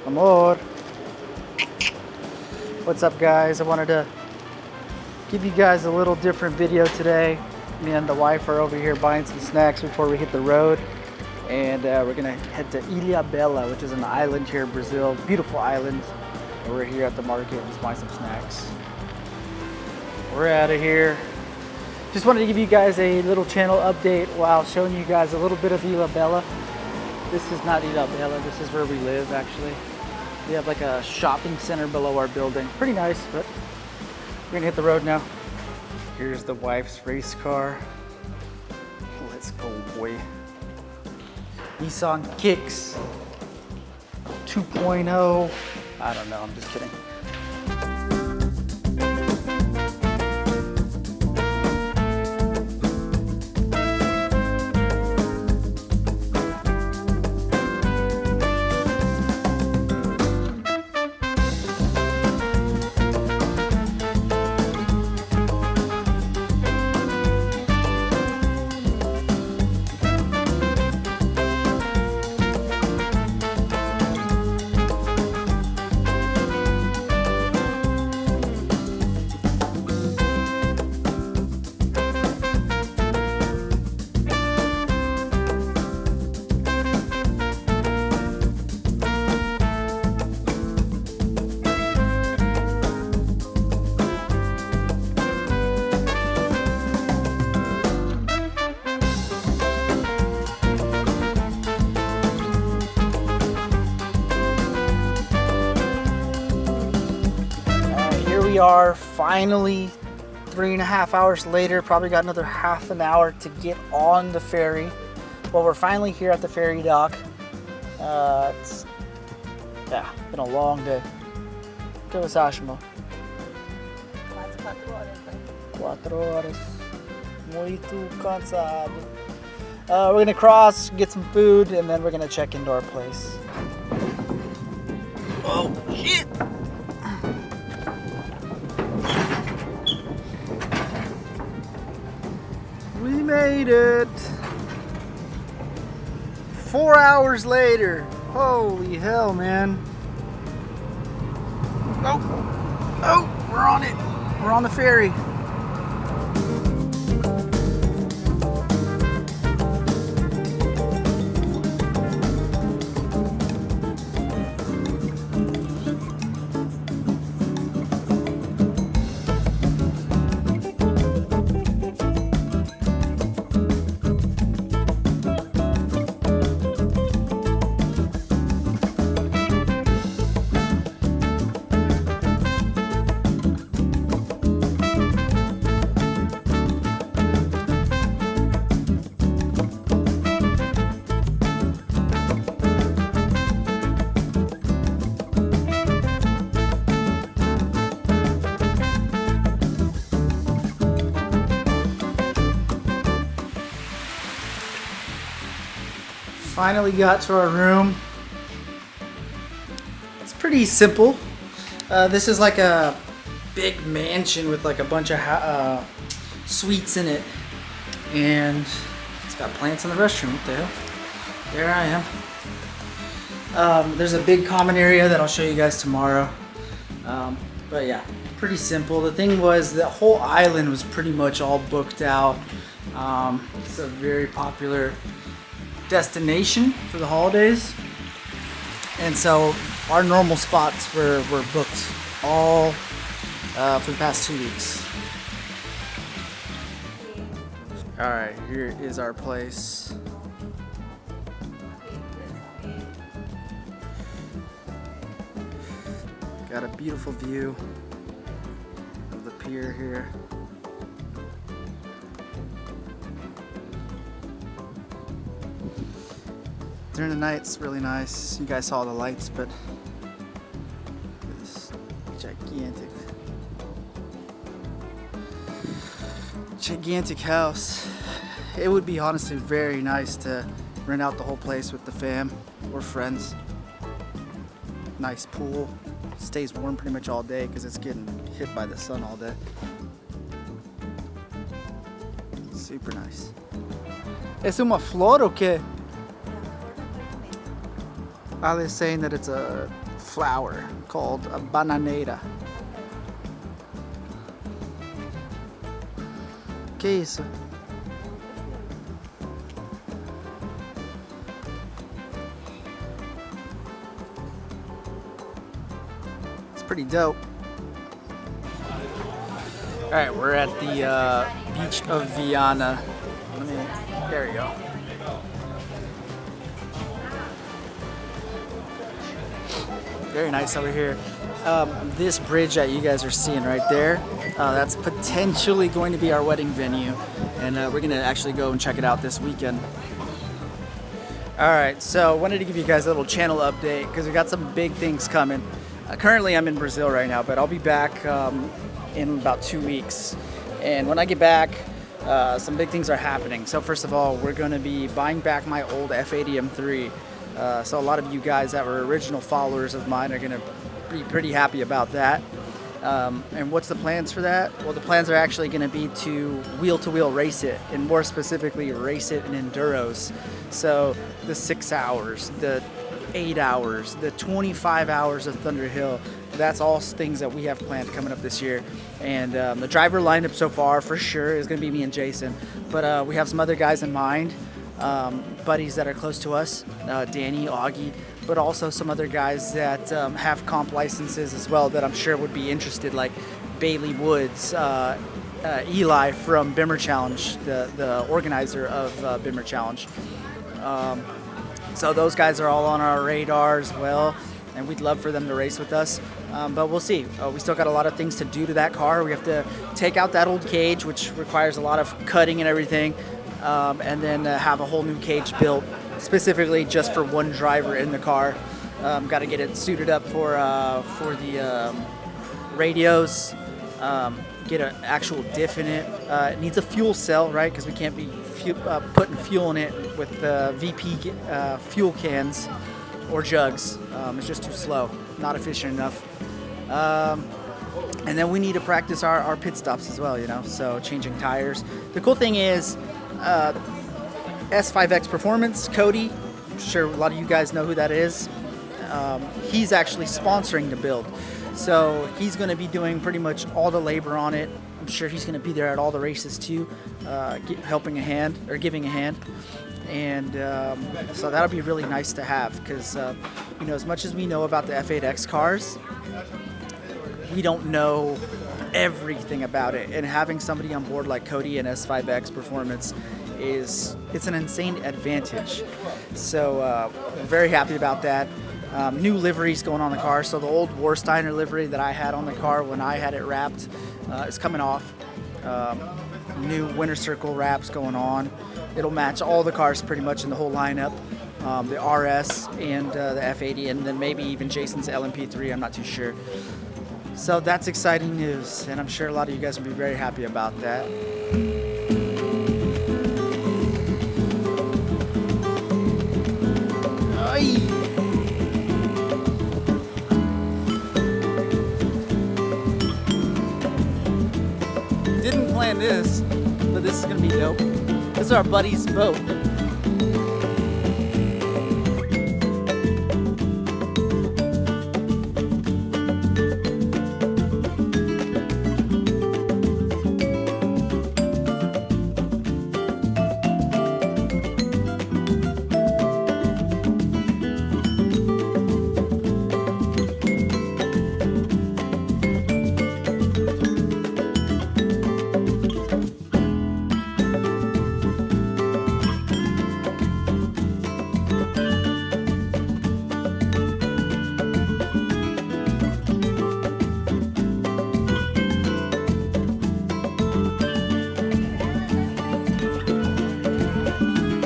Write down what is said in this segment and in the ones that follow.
Amor. What's up, guys? I wanted to give you guys a little different video today. Me and the wife are over here buying some snacks before we hit the road. And we're gonna head to Ilhabela, which is an island here in Brazil. Beautiful island. And we're here at the market and just buying some snacks. We're out of here. Just wanted to give you guys a little channel update while showing you guys a little bit of Ilhabela. This is not Ilhabela, this is where we live actually. We have like a shopping center below our building. Pretty nice, but we're gonna hit the road now. Here's the wife's race car. Let's go, boy. Nissan Kicks 2.0. I don't know, I'm just kidding. We are finally 3.5 hours later, probably got another half an hour to get on the ferry. Well, we're finally here at the ferry dock. It's been a long day. ¿Qué você acha, amor? Quase 4 horas, né? 4 horas. Muito cansado. We're gonna cross, get some food, and then we're gonna check into our place. Oh, shit! We made it! 4 hours later. Holy hell, man. Oh, we're on it. We're on the ferry. Finally got to our room. It's pretty simple. This is like a big mansion with like a bunch of suites in it. And it's got plants in the restroom. What the hell? There I am. There's a big common area that I'll show you guys tomorrow. But yeah, pretty simple. The thing was the whole island was pretty much all booked out. It's a very popular destination for the holidays, and so our normal spots were booked all for the past 2 weeks. All right, here is our place. Got a beautiful view of the pier here. During the night, it's really nice. You guys saw the lights, but this gigantic house. It would be honestly very nice to rent out the whole place with the fam or friends. Nice pool. Stays warm pretty much all day because it's getting hit by the sun all day. Super nice. ¿Es uma flor o qué? Ali is saying that it's a flower called a bananeira. Que isso? It's pretty dope. All right, we're at the beach of Viana. There we go. Very nice over here. This bridge that you guys are seeing right there, that's potentially going to be our wedding venue, and we're gonna actually go and check it out this weekend. All right, so wanted to give you guys a little channel update because we got some big things coming. Currently I'm in Brazil right now, but I'll be back in about 2 weeks, and when I get back, some big things are happening. So first of all, we're going to be buying back my old F80 M3. So a lot of you guys that were original followers of mine are going to be pretty happy about that. And what's the plans for that? Well, the plans are actually going to be to wheel race it, and more specifically race it in enduros. So the 6 hours, the 8 hours, the 25 hours of Thunder Hill, that's all things that we have planned coming up this year. And the driver lineup so far for sure is going to be me and Jason, but we have some other guys in mind, buddies that are close to us, Danny, Augie, but also some other guys that have comp licenses as well that I'm sure would be interested, like Bailey Woods, Eli from Bimmer Challenge, the organizer of Bimmer Challenge. So those guys are all on our radar as well, and we'd love for them to race with us. But we'll see. We still got a lot of things to do to that car. We have to take out that old cage, which requires a lot of cutting and everything, and then have a whole new cage built specifically just for one driver in the car. Got to get it suited up for the radios, get an actual diff in it. It needs a fuel cell, right? Because we can't be putting fuel in it with VP fuel cans or jugs. It's just too slow, not efficient enough. And then we need to practice our pit stops as well, you know, so changing tires. The cool thing is S5X Performance, Cody, I'm sure a lot of you guys know who that is. He's actually sponsoring the build. So he's going to be doing pretty much all the labor on it. I'm sure he's going to be there at all the races too, helping a hand or giving a hand. And so that'll be really nice to have because, you know, as much as we know about the F8X cars, we don't know everything about it. And having somebody on board like Cody and S5X Performance it's an insane advantage. So I'm very happy about that. New liveries going on the car. So the old Warsteiner livery that I had on the car when I had it wrapped is coming off. New Winter Circle wraps going on. It'll match all the cars pretty much in the whole lineup. The RS and the F80, and then maybe even Jason's LMP3, I'm not too sure. So that's exciting news, and I'm sure a lot of you guys will be very happy about that. Didn't plan this, but this is gonna be dope. This is our buddy's boat.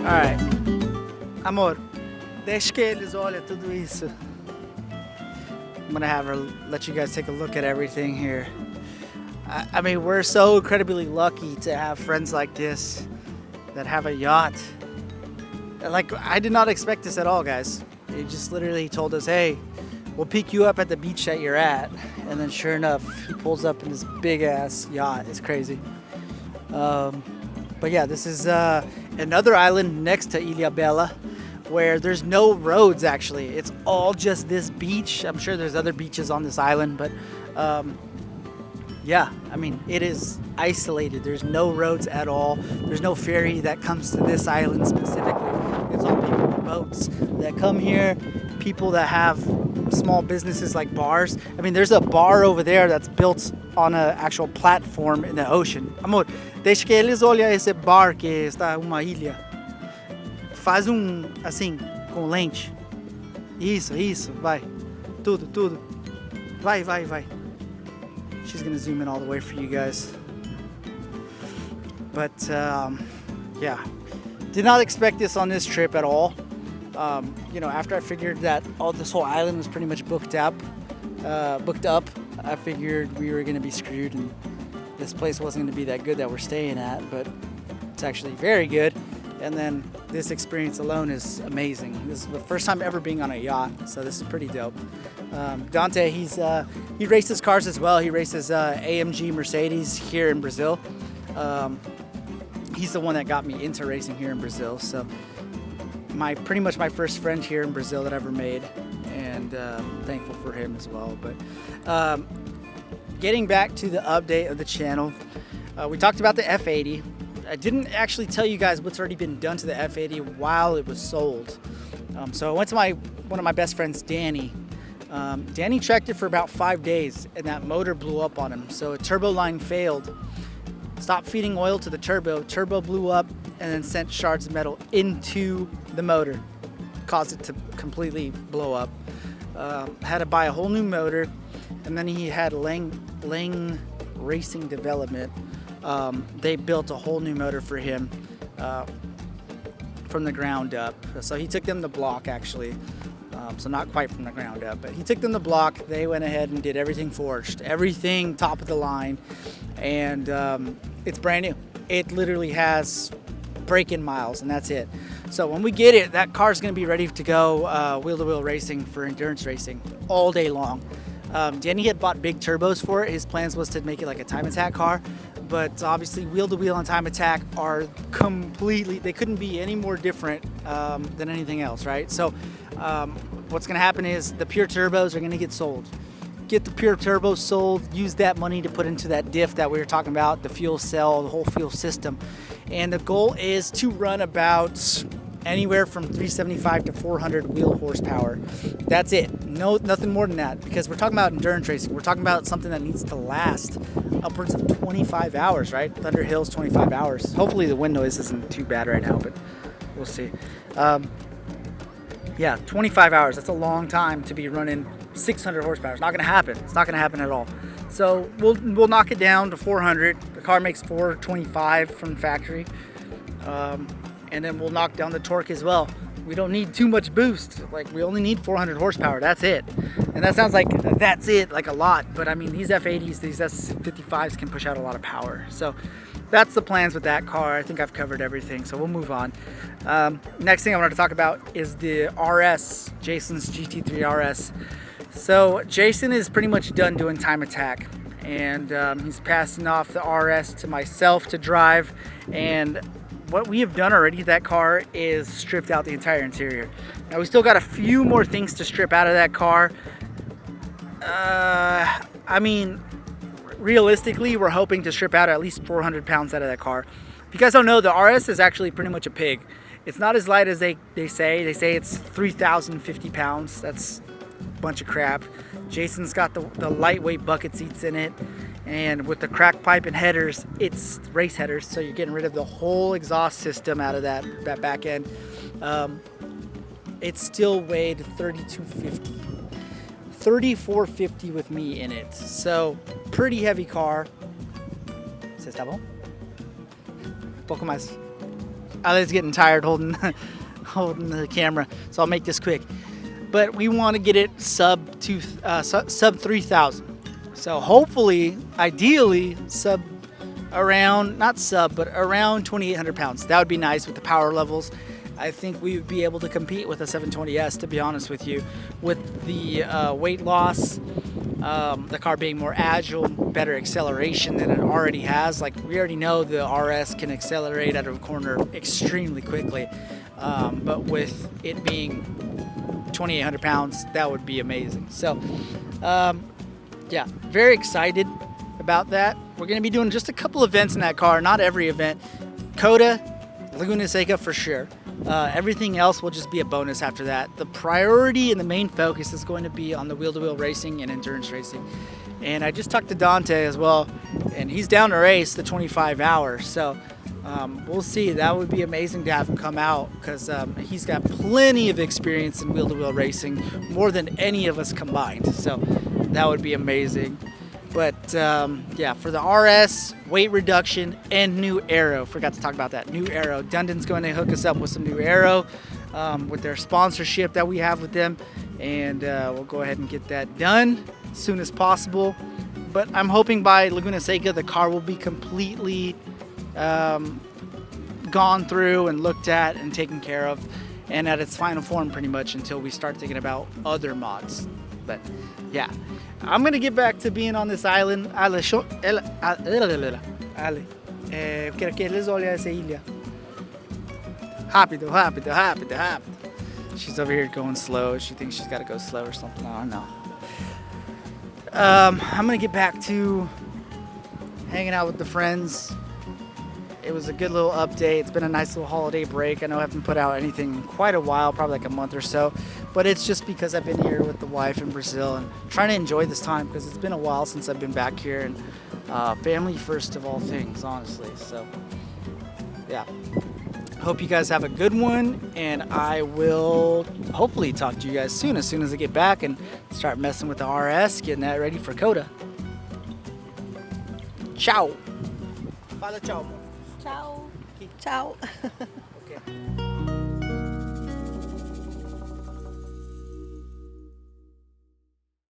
Alright, amor, deixa que eles olhem tudo isso. I'm gonna let you guys take a look at everything here. I mean, we're so incredibly lucky to have friends like this that have a yacht. Like, I did not expect this at all, guys. They just literally told us, hey, we'll pick you up at the beach that you're at. And then sure enough, he pulls up in this big ass yacht. It's crazy. But yeah, this is another island next to Ilha Bela. where there's no roads actually. It's all just this beach. I'm sure there's other beaches on this island, but yeah, I mean, it is isolated. There's no roads at all. There's no ferry that comes to this island specifically. It's all people with boats that come here, people that have small businesses like bars. I mean, there's a bar over there that's built on an actual platform in the ocean. Amor, deixa que eles olhem esse bar que está uma ilha. Faz assim, com lente. Isso, vai. Tudo. Vai. She's gonna zoom in all the way for you guys. But yeah, did not expect this on this trip at all. You know, after I figured that this whole island was pretty much booked up, I figured we were gonna be screwed and this place wasn't gonna be that good that we're staying at, but it's actually very good. And then this experience alone is amazing. This is the first time ever being on a yacht, so this is pretty dope. Dante, he races cars as well. He races AMG Mercedes here in Brazil. He's the one that got me into racing here in Brazil. So pretty much my first friend here in Brazil that I ever made, and thankful for him as well. But getting back to the update of the channel, we talked about the F80. I didn't actually tell you guys what's already been done to the F80 while it was sold. So I went to one of my best friends, Danny. Danny tracked it for about 5 days and that motor blew up on him. So a turbo line failed, stopped feeding oil to the turbo blew up and then sent shards of metal into the motor, caused it to completely blow up. Had to buy a whole new motor, and then he had Lang Racing Development. They built a whole new motor for him from the ground up. So he took them the block actually. So not quite from the ground up, but he took them the block. They went ahead and did everything forged, everything top of the line, and it's brand new. It literally has break-in miles, and that's it. So when we get it, that car's going to be ready to go wheel-to-wheel racing for endurance racing all day long. Danny had bought big turbos for it. His plans was to make it like a time attack car, but obviously wheel-to-wheel and time attack are completely, they couldn't be any more different than anything else, right? So what's going to happen is the pure turbos are going to get sold. Get the pure turbos sold, use that money to put into that diff that we were talking about, the fuel cell, the whole fuel system. And the goal is to run about anywhere from 375 to 400 wheel horsepower. That's it. No, nothing more than that, because we're talking about endurance racing. We're talking about something that needs to last upwards of 25 hours, right? Thunder Hill's 25 hours. Hopefully the wind noise isn't too bad right now, but we'll see. Yeah, 25 hours. That's a long time to be running 600 horsepower. It's not going to happen. It's not going to happen at all. So we'll knock it down to 400. The car makes 425 from factory. And then we'll knock down the torque as well. We don't need too much boost. Like, we only need 400 horsepower. That's it. And that sounds like that's it, like a lot. But I mean, these F80s, these S55s can push out a lot of power. So that's the plans with that car. I think I've covered everything. So we'll move on. Next thing I wanted to talk about is the RS, Jason's GT3 RS. So Jason is pretty much done doing time attack. And he's passing off the RS to myself to drive. And what we have done already, that car is stripped out the entire interior. Now we still got a few more things to strip out of that car. I mean, realistically, we're hoping to strip out at least 400 pounds out of that car. If you guys don't know, the RS is actually pretty much a pig. It's not as light as they say. They say it's 3,050 pounds. That's a bunch of crap. Jason's got the lightweight bucket seats in it. And with the crack pipe and headers, it's race headers, so you're getting rid of the whole exhaust system out of that back end. It still weighed 3,250, 3,450 with me in it. So pretty heavy car. ¿Se está bon? Poco más. Ale's getting tired holding the camera, so I'll make this quick. But we want to get it sub 3,000. So hopefully, ideally, around 2,800 pounds. That would be nice with the power levels. I think we would be able to compete with a 720S, to be honest with you, with the weight loss, the car being more agile, better acceleration than it already has. Like, we already know the RS can accelerate out of a corner extremely quickly. but with it being 2,800 pounds, that would be amazing. So yeah, very excited about that. We're going to be doing just a couple events in that car, not every event. Coda, Laguna Seca for sure. Everything else will just be a bonus after that. The priority and the main focus is going to be on the wheel-to-wheel racing and endurance racing. And I just talked to Dante as well, and he's down to race the 25 hours. So we'll see. That would be amazing to have him come out, because he's got plenty of experience in wheel-to-wheel racing, more than any of us combined. So that would be amazing. But yeah, for the RS, weight reduction, and new aero. Forgot to talk about that. New aero. Dundon's going to hook us up with some new aero with their sponsorship that we have with them. And we'll go ahead and get that done as soon as possible. But I'm hoping by Laguna Seca, the car will be completely gone through and looked at and taken care of, and at its final form pretty much, until we start thinking about other mods. But yeah, I'm gonna get back to being on this island. Quero que eles olhem essa ilha. Rápido, rápido, rápido, rápido. She's over here going slow. She thinks she's got to go slow or something. I don't know. I'm gonna get back to hanging out with the friends. It was a good little update. It's been a nice little holiday break. I know I haven't put out anything in quite a while, probably like a month or so, but it's just because I've been here with the wife in Brazil and trying to enjoy this time, because it's been a while since I've been back here, and family first of all things, honestly. So yeah, hope you guys have a good one, and I will hopefully talk to you guys soon, as soon as I get back and start messing with the RS, getting that ready for Coda. Ciao. Fala ciao. Ciao. Ciao. Okay.